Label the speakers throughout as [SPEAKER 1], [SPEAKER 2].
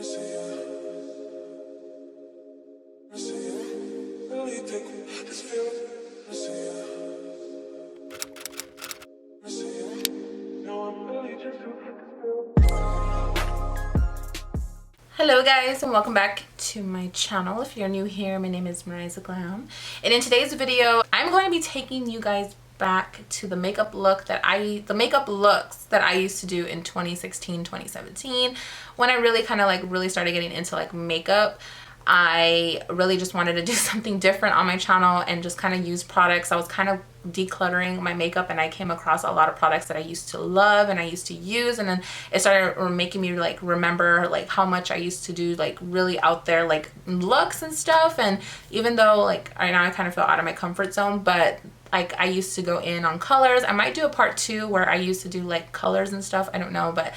[SPEAKER 1] Hello guys, and welcome back to my channel. If you're new here, my name is Mariza Glam, and in today's video I'm going to be taking you guys back to the makeup looks that I used to do in 2016, 2017, when I really kind of really started getting into makeup. I really just wanted to do something different on my channel and just kind of use products. I was kind of decluttering my makeup, and I came across a lot of products that I used to love and I used to use, and then it started making me remember how much I used to do really out there looks and stuff. And even though right now I kind of feel out of my comfort zone, but I used to go in on colors. I might do a part 2 where I used to do colors and stuff, I don't know, but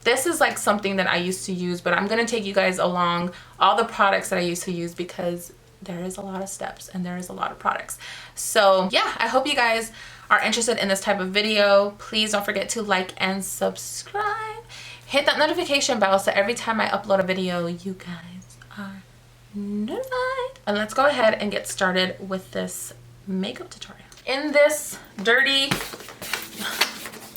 [SPEAKER 1] this is something that I used to use. But I'm gonna take you guys along all the products that I used to use, because there is a lot of steps and there is a lot of products. So yeah, I hope you guys are interested in this type of video. Please don't forget to like and subscribe. Hit that notification bell so every time I upload a video, you guys are notified. And let's go ahead and get started with this makeup tutorial. In this dirty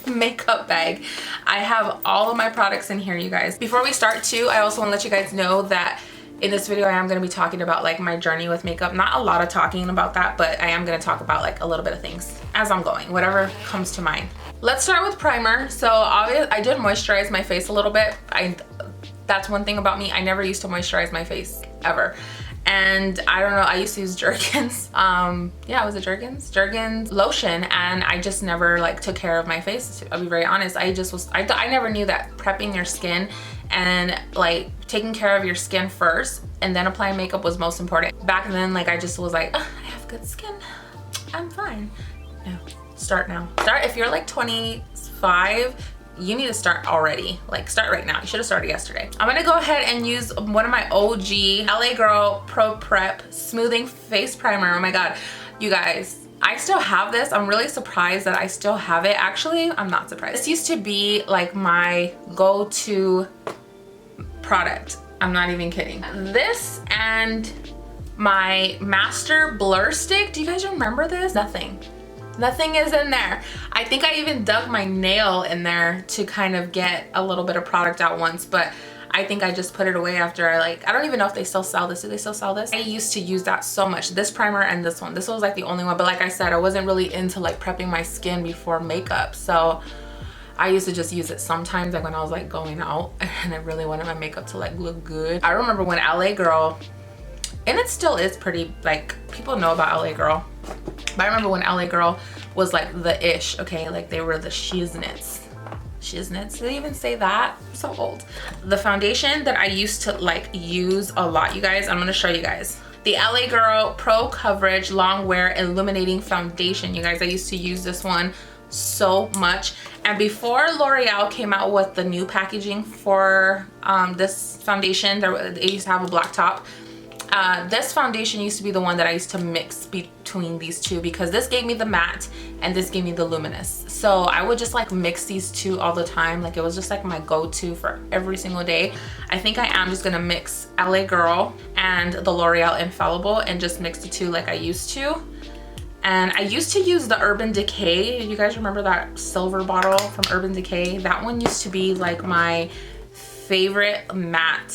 [SPEAKER 1] makeup bag, I have all of my products in here, you guys. Before we start too, I also want to let you guys know that in this video I am going to be talking about my journey with makeup. Not a lot of talking about that, but I am going to talk about a little bit of things as I'm going, whatever comes to mind. Let's start with primer. So obviously I did moisturize my face a little bit. That's one thing about me, I never used to moisturize my face ever. And I don't know, I used to use Jergens. Yeah, was it Jergens? Jergens lotion, and I just never took care of my face. I'll be very honest. I never knew that prepping your skin and taking care of your skin first and then applying makeup was most important. Back then, I just was I have good skin, I'm fine. No, start now. Start if you're 25. You need to start already. Start right now. You should have started yesterday. I'm gonna go ahead and use one of my OG LA Girl Pro Prep Smoothing Face Primer. Oh my god, you guys, I still have this. I'm really surprised that I still have it. Actually, I'm not surprised. This used to be my go-to product. I'm not even kidding. This and my Master Blur Stick. Do you guys remember this? Nothing is in there. I think I even dug my nail in there to kind of get a little bit of product out once, but I think I just put it away after I don't even know if they still sell this. Do they still sell this? I used to use that so much. This primer and this one. This was the only one, but like I said, I wasn't really into prepping my skin before makeup. So I used to just use it sometimes when I was going out and I really wanted my makeup to look good. I remember when LA Girl, and it still is pretty, people know about LA Girl, but I remember when LA Girl was the ish, okay? They were the shiznits. Shiznits, did they even say that? I'm so old. The foundation that I used to use a lot, you guys, I'm gonna show you guys. The LA Girl Pro Coverage Long Wear Illuminating Foundation. You guys, I used to use this one so much. And before L'Oreal came out with the new packaging for this foundation, they used to have a black top. This foundation used to be the one that I used to mix between these two, because this gave me the matte and this gave me the luminous. So I would just mix these two all the time. It was just my go-to for every single day. I think I am just gonna mix LA Girl and the L'Oreal Infallible and just mix the two like I used to. And I used to use the Urban Decay. You guys remember that silver bottle from Urban Decay? That one used to be my favorite matte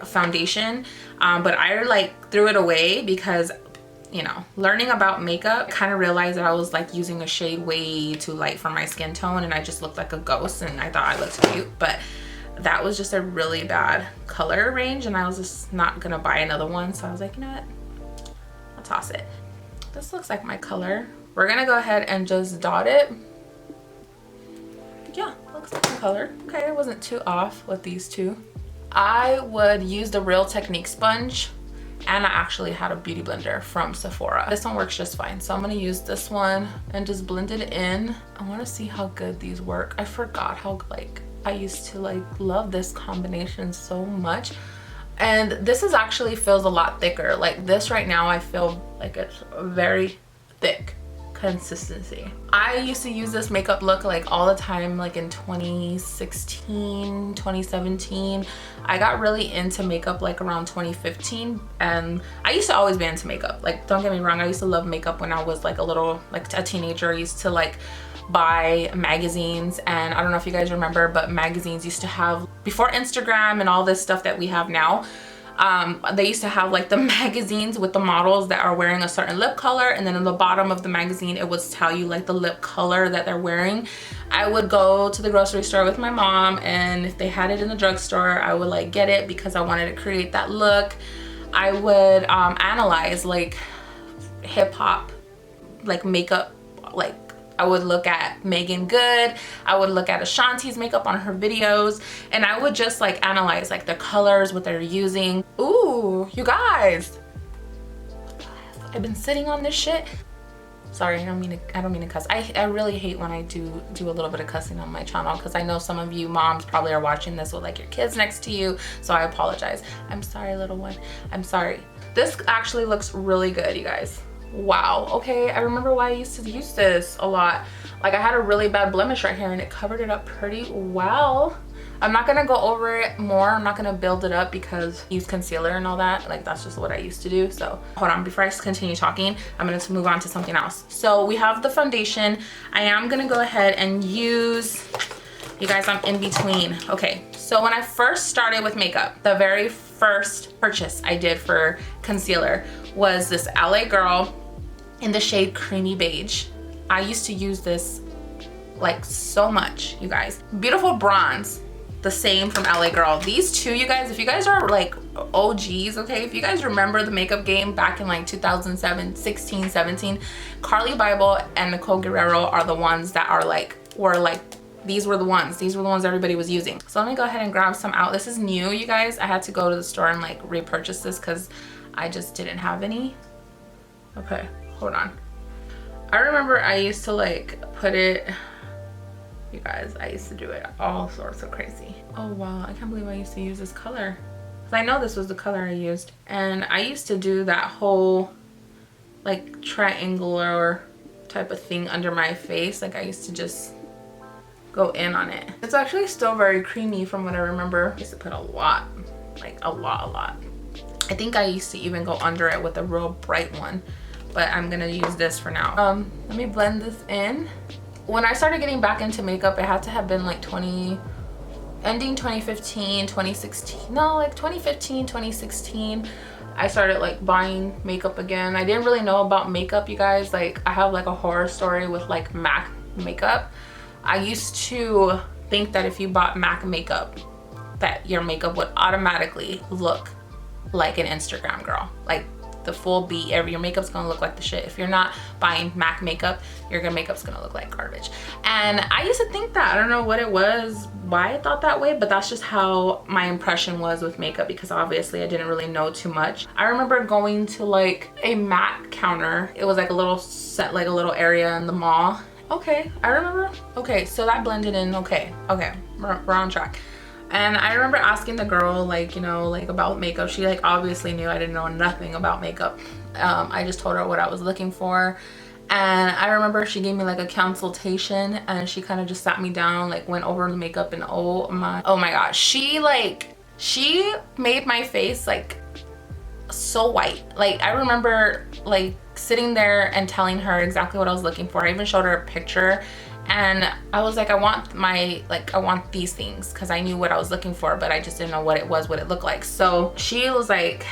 [SPEAKER 1] foundation, but I threw it away because, you know, learning about makeup, kind of realized that I was using a shade way too light for my skin tone, and I just looked like a ghost, and I thought I looked cute, but that was just a really bad color range, and I was just not gonna buy another one. So I was you know what, I'll toss it. This looks like my color. We're gonna go ahead and just dot it. Yeah, looks like my color. Okay, it wasn't too off with these two. I would use the Real Technique sponge, and I actually had a beauty blender from Sephora. This one works just fine, so I'm gonna use this one and just blend it in. I want to see how good these work. I forgot how I used to love this combination so much, and this is actually feels a lot thicker. This right now I feel it's very thick consistency. I used to use this makeup look like all the time, like in 2016, 2017. I got really into makeup like around 2015, and I used to always be into makeup. Like, don't get me wrong, I used to love makeup when I was like a teenager. I used to like buy magazines, and I don't know if you guys remember, but magazines used to have, before Instagram and all this stuff that we have now, they used to have like the magazines with the models that are wearing a certain lip color, and then in the bottom of the magazine it would tell you like the lip color that they're wearing. I would go to the grocery store with my mom, and if they had it in the drugstore, I would like get it because I wanted to create that look. I would analyze like hip hop like makeup. Like, I would look at Megan Good, I would look at Ashanti's makeup on her videos, and I would just like analyze like the colors, what they're using. Ooh, you guys, I've been sitting on this shit. Sorry, I don't mean to cuss. I really hate when I do a little bit of cussing on my channel, because I know some of you moms probably are watching this with like your kids next to you, so I apologize. I'm sorry, little one, I'm sorry. This actually looks really good, you guys. Wow, okay, I remember why I used to use this a lot. Like, I had a really bad blemish right here and it covered it up pretty well. I'm not gonna go over it more, I'm not gonna build it up because I use concealer and all that. Like, that's just what I used to do. So hold on, before I continue talking, I'm gonna move on to something else. So we have the foundation. I am gonna go ahead and use, you guys, I'm in between. Okay, so when I first started with makeup, the very first purchase I did for concealer was this LA Girl in the shade Creamy Beige. I used to use this like so much, you guys. Beautiful Bronze, the same from LA Girl. These two, you guys, if you guys are like OGs, okay, if you guys remember the makeup game back in like 2007, 16, 17, Carly Bible and Nicole Guerrero are the ones that are like, these were the ones everybody was using. So let me go ahead and grab some out. This is new, you guys. I had to go to the store and like repurchase this because I just didn't have any. Okay, hold on. I remember I used to like put it, you guys, I used to do it all sorts of crazy. Oh wow, I can't believe I used to use this color. Because I know this was the color I used. And I used to do that whole like triangular type of thing under my face. Like, I used to just go in on it. It's actually still very creamy from what I remember. I used to put a lot, like a lot. I think I used to even go under it with a real bright one, but I'm gonna use this for now. Let me blend this in. When I started getting back into makeup, it had to have been like ending 2015, 2016. No, like 2015, 2016. I started like buying makeup again. I didn't really know about makeup, you guys. Like, I have like a horror story with like MAC makeup. I used to think that if you bought MAC makeup, that your makeup would automatically look like an Instagram girl. Like, the full beat, your makeup's gonna look like the shit. If you're not buying MAC makeup, your makeup's gonna look like garbage. And I used to think that. I don't know what it was, why I thought that way, but that's just how my impression was with makeup, because obviously I didn't really know too much. I remember going to like a MAC counter. It was like a little set, like a little area in the mall. Okay, I remember. Okay, so that blended in. Okay, we're on track. And I remember asking the girl, like, you know, like about makeup. She like obviously knew I didn't know nothing about makeup. I just told her what I was looking for. And I remember she gave me like a consultation, and she kind of just sat me down, like went over the makeup, and oh my gosh. She made my face like so white. Like, I remember like sitting there and telling her exactly what I was looking for. I even showed her a picture, and I was like, I want these things, because I knew what I was looking for, but I just didn't know what it looked like. So she was like,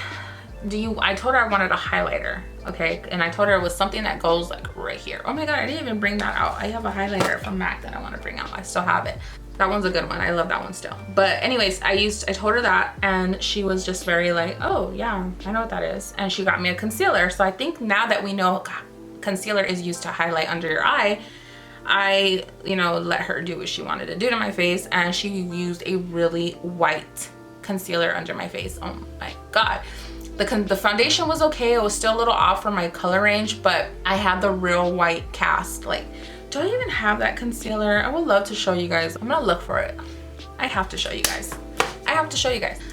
[SPEAKER 1] I told her I wanted a highlighter, okay? And I told her it was something that goes like right here. Oh my god, I didn't even bring that out. I have a highlighter from MAC that I want to bring out. I still have it. That one's a good one. I love that one still. But anyways, I told her that, and she was just very like, oh yeah, I know what that is. And she got me a concealer. So I think now that we know concealer is used to highlight under your eye, I, you know, let her do what she wanted to do to my face, and she used a really white concealer under my face. Oh my god. The foundation was okay. It was still a little off from my color range, but I had the real white cast. Like, do I even have that concealer? I would love to show you guys. I'm gonna look for it. I have to show you guys.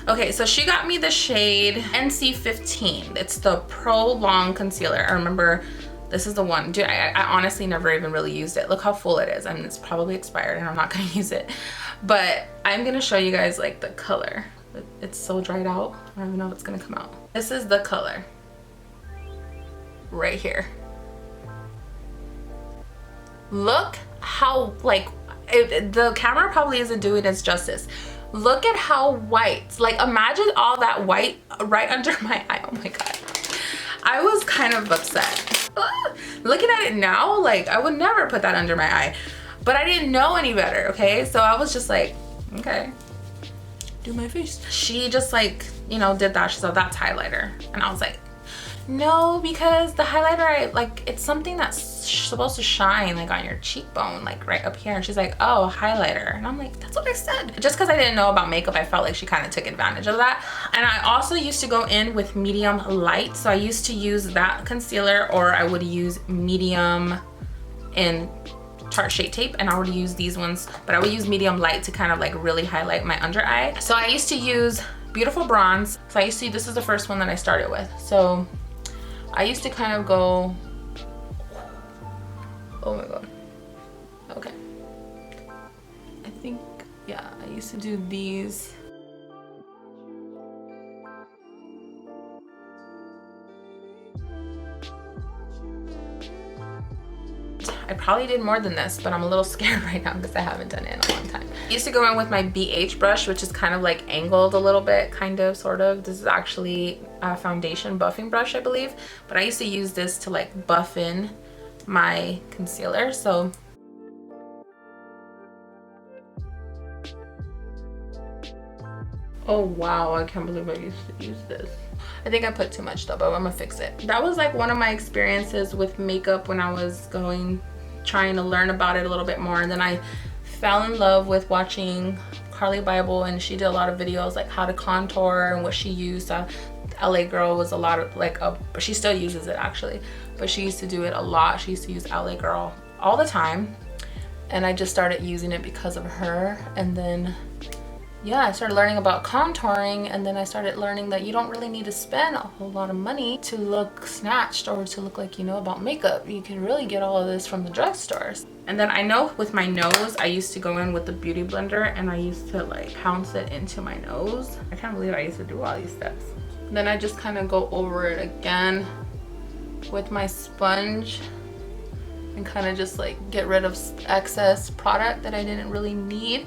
[SPEAKER 1] Okay, so she got me the shade NC15. It's the Pro Long Concealer. I remember This is the one. Dude, I honestly never even really used it. Look how full it is. I mean, it's probably expired and I'm not gonna use it. But I'm gonna show you guys like the color. It's so dried out. I don't even know if it's gonna come out. This is the color. Right here. Look how, like, the camera probably isn't doing its justice. Look at how white. Like, imagine all that white right under my eye. Oh my God. I was kind of upset. Looking at it now, like, I would never put that under my eye. But I didn't know any better, okay? So I was just like, okay, do my face. She just, like, you know, did that. She said, that's highlighter. And I was like, no, because the highlighter, it's something that's supposed to shine, like, on your cheekbone, like, right up here. And she's like, oh, highlighter. And I'm like, that's what I said. Just because I didn't know about makeup, I felt like she kind of took advantage of that. And I also used to go in with medium light. So I used to use that concealer, or I would use medium in Tarte Shape Tape, and I would use these ones, but I would use medium light to kind of like really highlight my under eye. So I used to use Beautiful Bronze. So I used to, this is the first one that I started with. So I used to kind of go, oh my God. Okay. I think, yeah, I used to do these. I probably did more than this, but I'm a little scared right now because I haven't done it in a long time. I used to go in with my BH brush, which is kind of like angled a little bit, kind of, sort of. This is actually a foundation buffing brush, I believe. But I used to use this to like buff in my concealer, so. Oh wow, I can't believe I used to use this. I think I put too much though, but I'm gonna fix it. That was like one of my experiences with makeup when I was trying to learn about it a little bit more. And then I fell in love with watching Carly Bible, and she did a lot of videos like how to contour and what she used. LA Girl was a lot of like, she still uses it actually, but she used to do it a lot. She used to use LA Girl all the time. And I just started using it because of her. And then yeah, I started learning about contouring, and then I started learning that you don't really need to spend a whole lot of money to look snatched or to look like you know about makeup. You can really get all of this from the drugstores. And then I know with my nose, I used to go in with the Beauty Blender and I used to like pounce it into my nose. I can't believe I used to do all these steps. Then I just kind of go over it again with my sponge and kind of just like get rid of excess product that I didn't really need.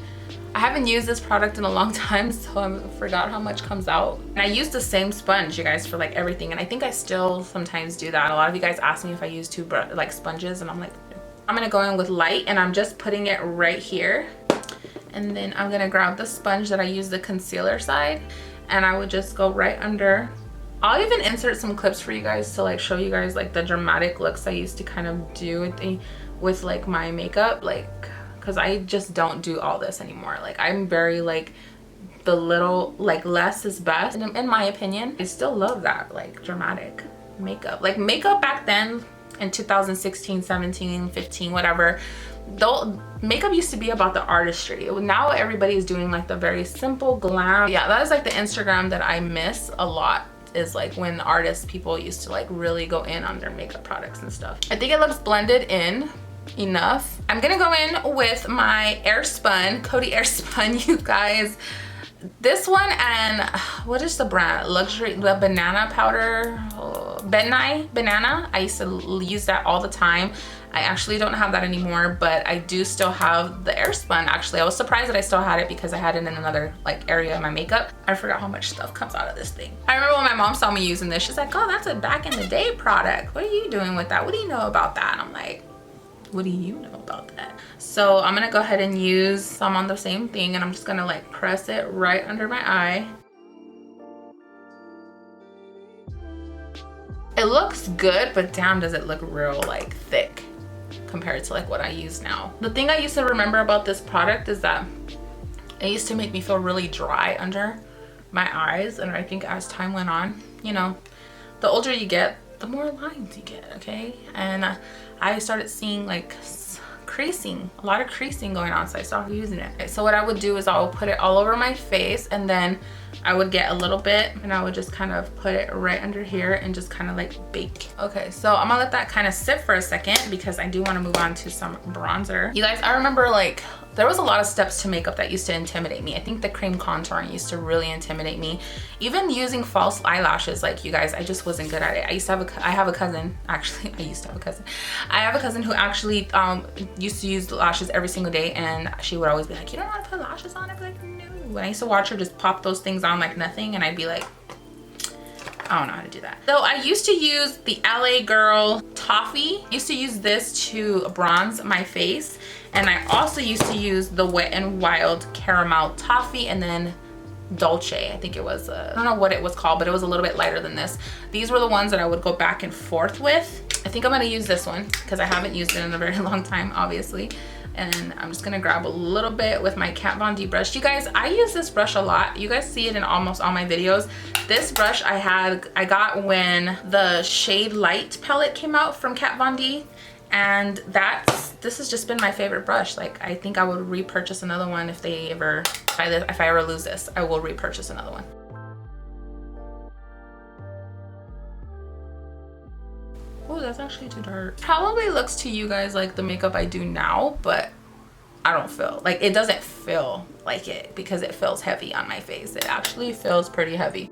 [SPEAKER 1] I haven't used this product in a long time, so I forgot how much comes out. And I use the same sponge, you guys, for like everything. And I think I still sometimes do that. A lot of you guys ask me if I use two like sponges, and I'm like, I'm gonna go in with light, and I'm just putting it right here. And then I'm gonna grab the sponge that I use the concealer side, and I would just go right under. I'll even insert some clips for you guys to like show you guys like the dramatic looks I used to kind of do with like my makeup, like, because I just don't do all this anymore. Like, I'm very like the little, like, less is best in my opinion. I still love that like dramatic makeup. Like makeup back then in 2016, 17, 15, whatever, though, makeup used to be about the artistry. Now everybody is doing like the very simple glam. Yeah, that is like the Instagram that I miss a lot, is like when people used to like really go in on their makeup products and stuff. I think it looks blended in enough. I'm gonna go in with my Airspun, Coty Airspun, you guys. This one, and what is the brand? Luxury, the banana powder, Benai Banana. I used to use that all the time. I actually don't have that anymore, but I do still have the Airspun. Actually, I was surprised that I still had it because I had it in another like area of my makeup. I forgot how much stuff comes out of this thing. I remember when my mom saw me using this, she's like, oh, that's a back in the day product. What are you doing with that? What do you know about that? And I'm like, what do you know about that? So I'm gonna go ahead and use some on the same thing, and I'm just gonna like press it right under my eye. It looks good, but damn, does it look real like thick compared to like what I use now. The thing I used to remember about this product is that it used to make me feel really dry under my eyes, and I think as time went on, you know, the older you get, the more lines you get, okay? And I started seeing like creasing going on, so I stopped using it. So what I would do is I would put it all over my face, and then I would get a little bit and I would just kind of put it right under here and just kind of like bake. Okay, so I'm gonna let that kind of sit for a second because I do want to move on to some bronzer. You guys, I remember like there was a lot of steps to makeup that used to intimidate me. I think the cream contouring used to really intimidate me. Even using false eyelashes, like you guys, I just wasn't good at it. I have a cousin, actually, I have a cousin who actually used to use lashes every single day, and she would always be like, you don't know how to put lashes on? I'd be like, no. When I used to watch her just pop those things on like nothing, and I'd be like, I don't know how to do that. So I used to use the LA Girl Toffee. I used to use this to bronze my face. And I also used to use the Wet n Wild Caramel Toffee, and then Dolce, I think it was, I don't know what it was called, but it was a little bit lighter than this. These were the ones that I would go back and forth with. I think I'm gonna use this one because I haven't used it in a very long time, obviously. And I'm just gonna grab a little bit with my Kat Von D brush. You guys, I use this brush a lot. You guys see it in almost all my videos. This brush I got when the Shade Light palette came out from Kat Von D. And this has just been my favorite brush. Like, I think I would repurchase another one if I ever lose this, I will repurchase another one. Oh, that's actually too dark. Probably looks to you guys like the makeup I do now, but I don't feel like it doesn't feel like it because it feels heavy on my face. It actually feels pretty heavy.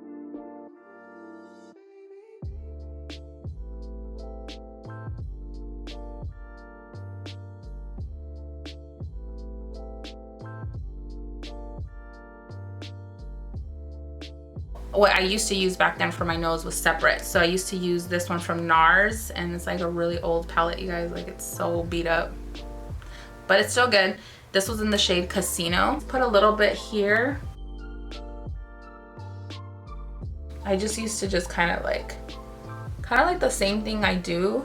[SPEAKER 1] What I used to use back then for my nose was separate. So I used to use this one from NARS, and it's like a really old palette, you guys. Like, it's so beat up, but it's still good. This was in the shade Casino. Put a little bit here. I just used to just kind of like the same thing I do,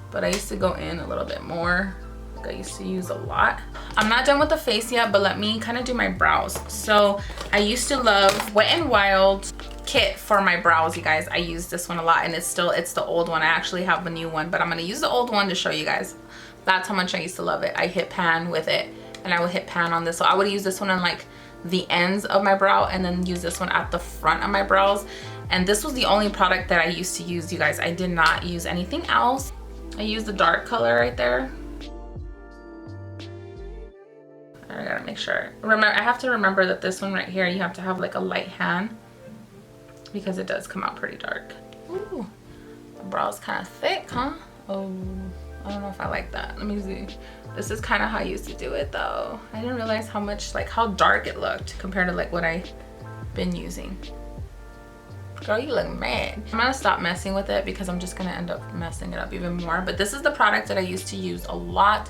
[SPEAKER 1] but I used to go in a little bit more. Like, I used to use a lot. I'm not done with the face yet, but let me kind of do my brows. So I used to love Wet n Wild kit for my brows, you guys. I use this one a lot, and it's the old one. I actually have a new one, but I'm gonna use the old one to show you guys. That's how much I used to love it. I hit pan with it, and I would hit pan on this. So I would use this one on like the ends of my brow, and then use this one at the front of my brows. And this was the only product that I used to use, you guys. I did not use anything else. I used the dark color right there. I gotta make sure. Remember, I have to remember that this one right here, you have to have like a light hand because it does come out pretty dark. Ooh, the brow's kind of thick, huh? Oh, I don't know if I like that. Let me see. This is kind of how I used to do it though. I didn't realize how much, like how dark it looked compared to like what I've been using. Girl, you look mad. I'm gonna stop messing with it because I'm just gonna end up messing it up even more. But this is the product that I used to use a lot.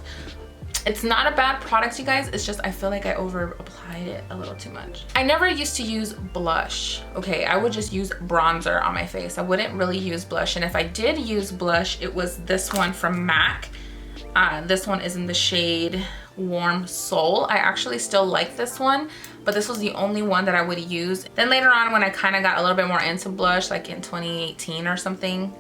[SPEAKER 1] It's not a bad product, you guys. It's just I feel like I over applied it a little too much. I never used to use blush. Okay, I would just use bronzer on my face. I wouldn't really use blush. And if I did use blush, it was this one from MAC. This one is in the shade Warm Soul. I actually still like this one, but this was the only one that I would use. Then later on, when I kind of got a little bit more into blush, like in 2018 or something,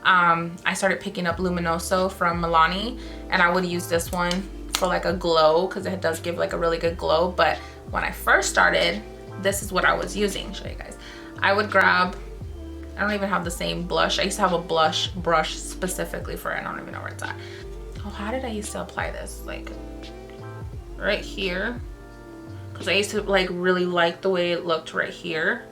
[SPEAKER 1] I started picking up Luminoso from Milani, and I would use this one for like a glow because it does give like a really good glow. But when I first started, this is what I was using. I'll show you guys. I would grab, I don't even have the same blush. I used to have a blush brush specifically for it. I don't even know where it's at. Oh, how did I used to apply this? Like right here, because I used to like really like the way it looked right here.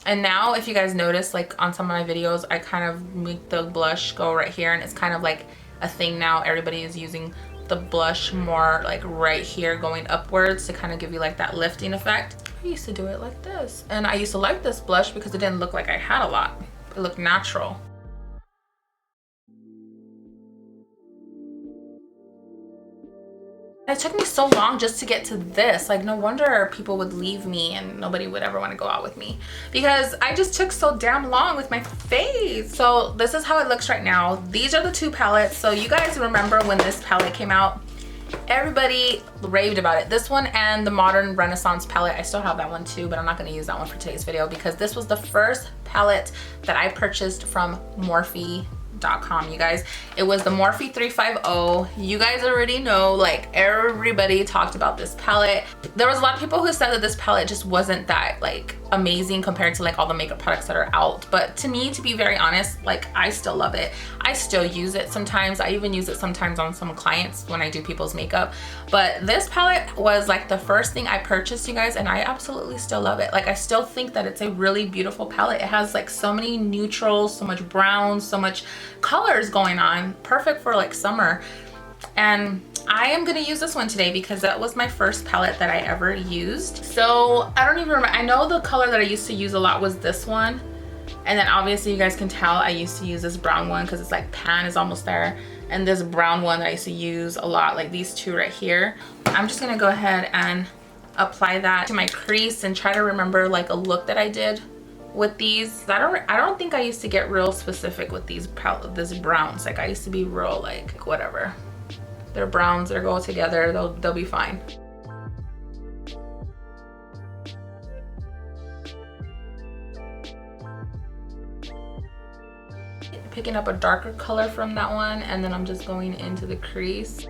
[SPEAKER 1] And now, if you guys notice, like on some of my videos, I kind of make the blush go right here, and it's kind of like a thing now. Everybody is using the blush more like right here going upwards to kind of give you like that lifting effect. I used to do it like this, and I used to like this blush because it didn't look like I had a lot. It looked natural. It took me so long just to get to this. Like, no wonder people would leave me and nobody would ever want to go out with me, because I just took so damn long with my face. So this is how it looks right now. These are the two palettes. So you guys remember when this palette came out, everybody raved about it. This one and the Modern Renaissance palette. I still have that one too, but I'm not going to use that one for today's video because this was the first palette that I purchased from Morphe throwback.com, you guys. It was the Morphe 350. You guys already know, like, everybody talked about this palette. There was a lot of people who said that this palette just wasn't that like amazing compared to like all the makeup products that are out, but to me, to be very honest, like, I still love it. I still use it sometimes. I even use it sometimes on some clients when I do people's makeup. But this palette was like the first thing I purchased, you guys, and I absolutely still love it. Like, I still think that it's a really beautiful palette. It has like so many neutrals, so much browns, so much colors going on, perfect for like summer. And I am gonna use this one today because that was my first palette that I ever used. So I don't even remember. I know the color that I used to use a lot was this one. And then obviously you guys can tell I used to use this brown one because it's like pan is almost there. And this brown one that I used to use a lot, like these two right here. I'm just gonna go ahead and apply that to my crease and try to remember like a look that I did with these. I don't think I used to get real specific with these browns. Like, I used to be real like whatever. They're browns, they go together, they'll be fine. Picking up a darker color from that one, and then I'm just going into the crease.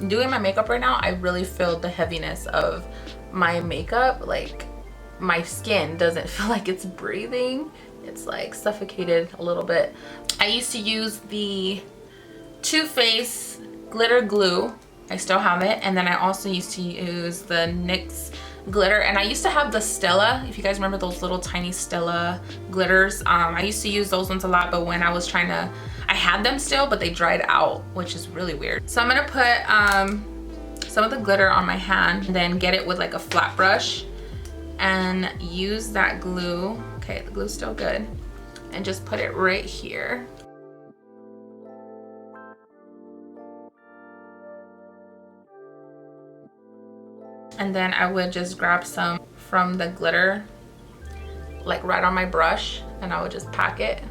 [SPEAKER 1] Doing my makeup right now, I really feel the heaviness of my makeup. Like, my skin doesn't feel like it's breathing. It's like suffocated a little bit. I used to use the Too Faced glitter glue. I still have it. And then I also used to use the NYX glitter, and I used to have the Stella, if you guys remember those little tiny Stella glitters. I used to use those ones a lot, but when I was trying to, I had them still, but they dried out, which is really weird. So I'm gonna put some of the glitter on my hand, and then get it with like a flat brush and use that glue. Okay, the glue's still good. And just put it right here. And then I would just grab some from the glitter, like right on my brush, and I would just pack it.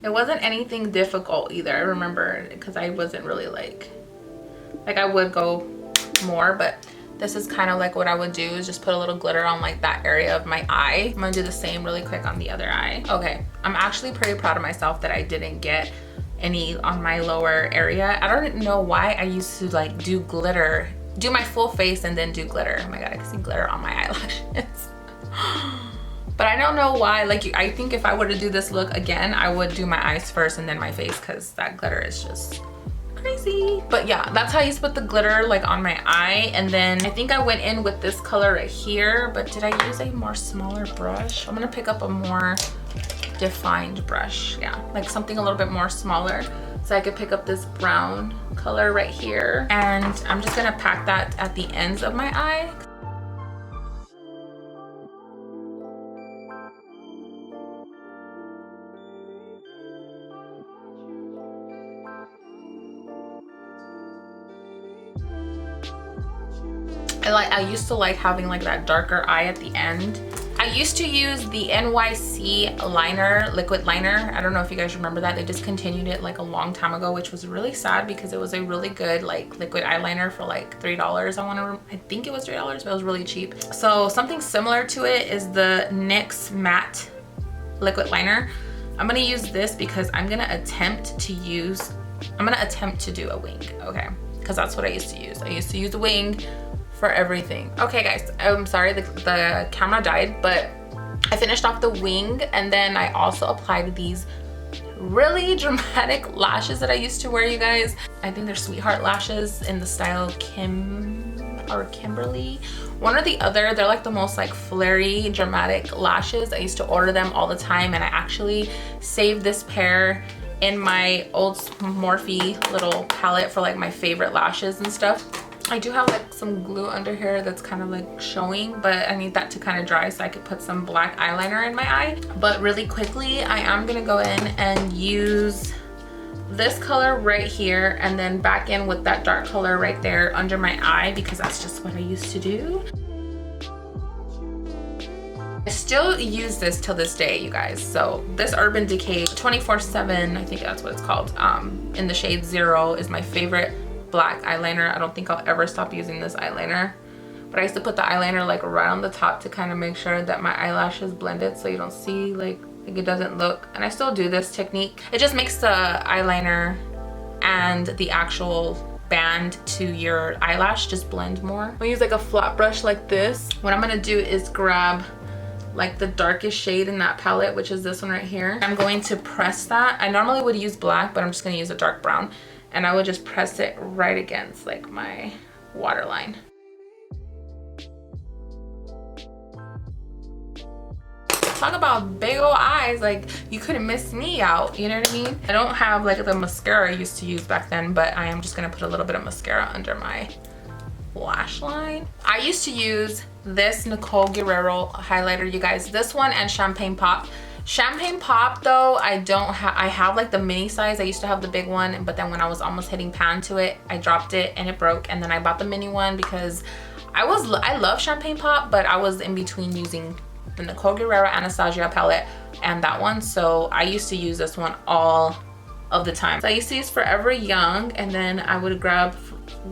[SPEAKER 1] It wasn't anything difficult either, I remember, because I wasn't really like I would go more, but this is kind of like what I would do, is just put a little glitter on like that area of my eye. I'm gonna do the same really quick on the other eye. Okay, I'm actually pretty proud of myself that I didn't get any on my lower area. I don't know why I used to like do glitter, do my full face and then do glitter. Oh my god, I can see glitter on my eyelashes. But I don't know why. Like, I think if I were to do this look again, I would do my eyes first and then my face, because that glitter is just crazy. But yeah, that's how I used to put the glitter like on my eye. And then I think I went in with this color right here, but did I use a more smaller brush? I'm gonna pick up a more defined brush. Yeah, like something a little bit more smaller, so I could pick up this brown color right here. And I'm just gonna pack that at the ends of my eye. I used to like having like that darker eye at the end. I used to use the NYC liner, liquid liner. I don't know if you guys remember that. They discontinued it like a long time ago, which was really sad because it was a really good like liquid eyeliner for like $3. I think it was $3, but it was really cheap. So something similar to it is the NYX matte liquid liner. I'm gonna use this because I'm gonna attempt to do a wing, okay? Because that's what I used to use. I used to use a wing for everything. Okay guys, I'm sorry the camera died, but I finished off the wing, and then I also applied these really dramatic lashes that I used to wear, you guys. I think they're sweetheart lashes in the style Kim or Kimberly, one or the other. They're like the most like flary dramatic lashes. I used to order them all the time, and I actually saved this pair in my old Morphe little palette for like my favorite lashes and stuff. I do have like some glue under here that's kind of like showing, but I need that to kind of dry so I could put some black eyeliner in my eye. But really quickly, I am gonna go in and use this color right here and then back in with that dark color right there under my eye, because that's just what I used to do. I still use this till this day, you guys. So this Urban Decay 24/7, I think that's what it's called, in the shade 0 is my favorite black eyeliner. I don't think I'll ever stop using this eyeliner. But I used to put the eyeliner like right on the top to kind of make sure that my eyelashes blended so you don't see like it doesn't look, and I still do this technique. It just makes the eyeliner and the actual band to your eyelash just blend more. I'll use like a flat brush like this. What I'm gonna do is grab like the darkest shade in that palette, which is this one right here. I'm going to press that. I normally would use black, but I'm just gonna use a dark brown, and I would just press it right against like my waterline. Talk about big old eyes, like you couldn't miss me out, you know what I mean? I don't have like the mascara I used to use back then, but I am just gonna put a little bit of mascara under my lash line. I used to use this Nicole Guerrero highlighter, you guys. This one and Champagne Pop. Champagne Pop though, I have like the mini size. I used to have the big one, but then when I was almost hitting pan to it, I dropped it and it broke, and then I bought the mini one because I love Champagne Pop, but I was in between using the Nicole Guerrero Anastasia palette and that one, so I used to use this one all of the time. So I used to use Forever Young, and then I would grab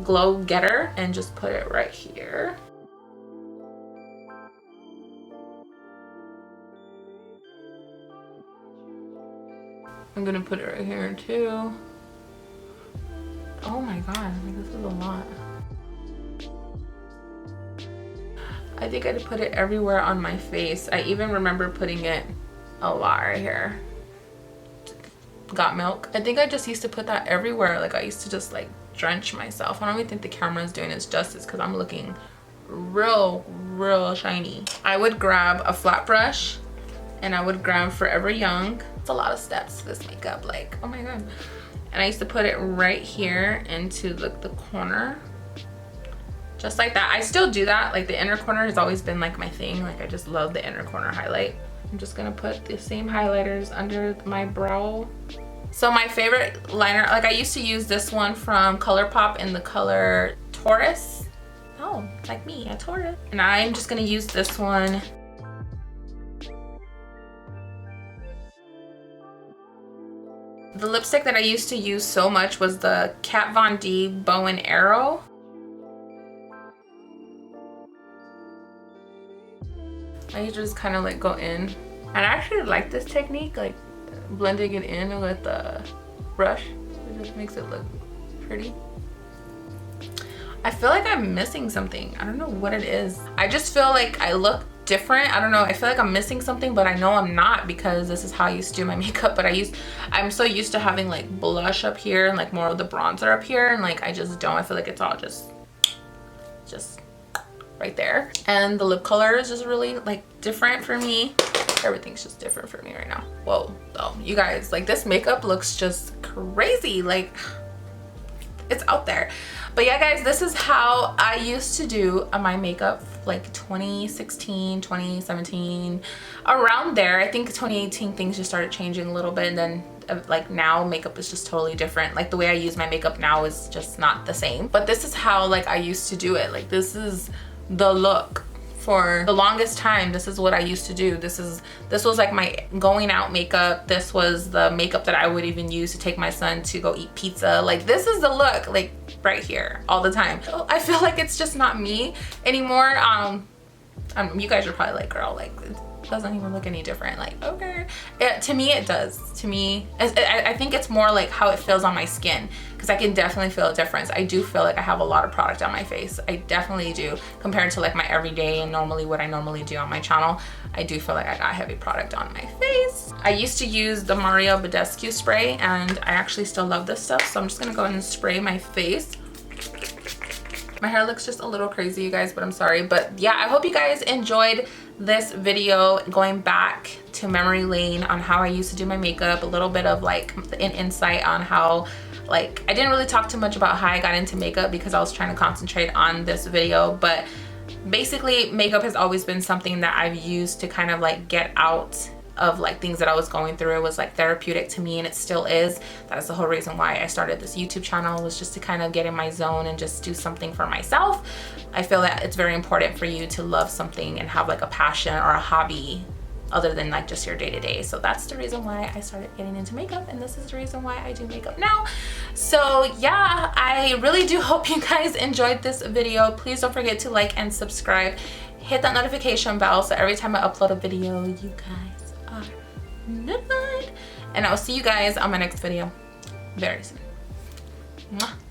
[SPEAKER 1] Glow Getter and just put it right here. I'm gonna put it right here too. Oh my god, like this is a lot. I think I put it everywhere on my face. I even remember putting it a lot right here. Got Milk. I think I just used to put that everywhere. Like I used to just like drench myself. I don't even think the camera is doing its justice because I'm looking real shiny. I would grab a flat brush and I would grab Forever Young. It's a lot of steps to this makeup, like oh my god. And I used to put it right here into the corner. Just like that. I still do that. Like the inner corner has always been like my thing. Like I just love the inner corner highlight. I'm just gonna put the same highlighters under my brow. So my favorite liner, like I used to use this one from ColourPop in the color Taurus. Oh, like me, a Taurus. And I'm just gonna use this one. The lipstick that I used to use so much was the Kat Von D Bow and Arrow. I just kind of like go in, and I actually like this technique, like blending it in with the brush. It just makes it look pretty. I feel like I'm missing something. I don't know what it is. I just feel like I look different. I don't know. I feel like I'm missing something, but I know I'm not because this is how I used to do my makeup. But I'm so used to having like blush up here and like more of the bronzer up here, and like I just don't. I feel like it's all just right there. And the lip color is just really like different for me. Everything's just different for me right now. Whoa, though, you guys, like this makeup looks just crazy. Like it's out there. But yeah guys, this is how I used to do my makeup, like 2016, 2017, around there. I think 2018 things just started changing a little bit, and then like now makeup is just totally different. Like the way I use my makeup now is just not the same. But this is how like I used to do it. Like this is the look for the longest time. This is what I used to do. This was like my going out makeup. This was the makeup that I would even use to take my son to go eat pizza. Like this is the look, like right here all the time. I feel like it's just not me anymore. You guys are probably like, girl, like it doesn't even look any different. Like, okay. To me it does. To me, I think it's more like how it feels on my skin, because I can definitely feel a difference. I do feel like I have a lot of product on my face. I definitely do, compared to like my everyday and normally what I normally do on my channel. I do feel like I got heavy product on my face. I used to use the Mario Badescu spray, and I actually still love this stuff, so I'm just gonna go ahead and spray my face. My hair looks just a little crazy, you guys, but I'm sorry. But yeah, I hope you guys enjoyed this video going back to memory lane on how I used to do my makeup, a little bit of like an insight on how, like, I didn't really talk too much about how I got into makeup because I was trying to concentrate on this video. But basically makeup has always been something that I've used to kind of like get out of like things that I was going through. It was like therapeutic to me, and it still is. That's the whole reason why I started this YouTube channel, was just to kind of get in my zone and just do something for myself. I feel that it's very important for you to love something and have like a passion or a hobby other than like just your day-to-day. So that's the reason why I started getting into makeup, and this is the reason why I do makeup now. So yeah, I really do hope you guys enjoyed this video. Please don't forget to like and subscribe. Hit that notification bell so every time I upload a video, you guys are notified. And I'll see you guys on my next video very soon. Mwah.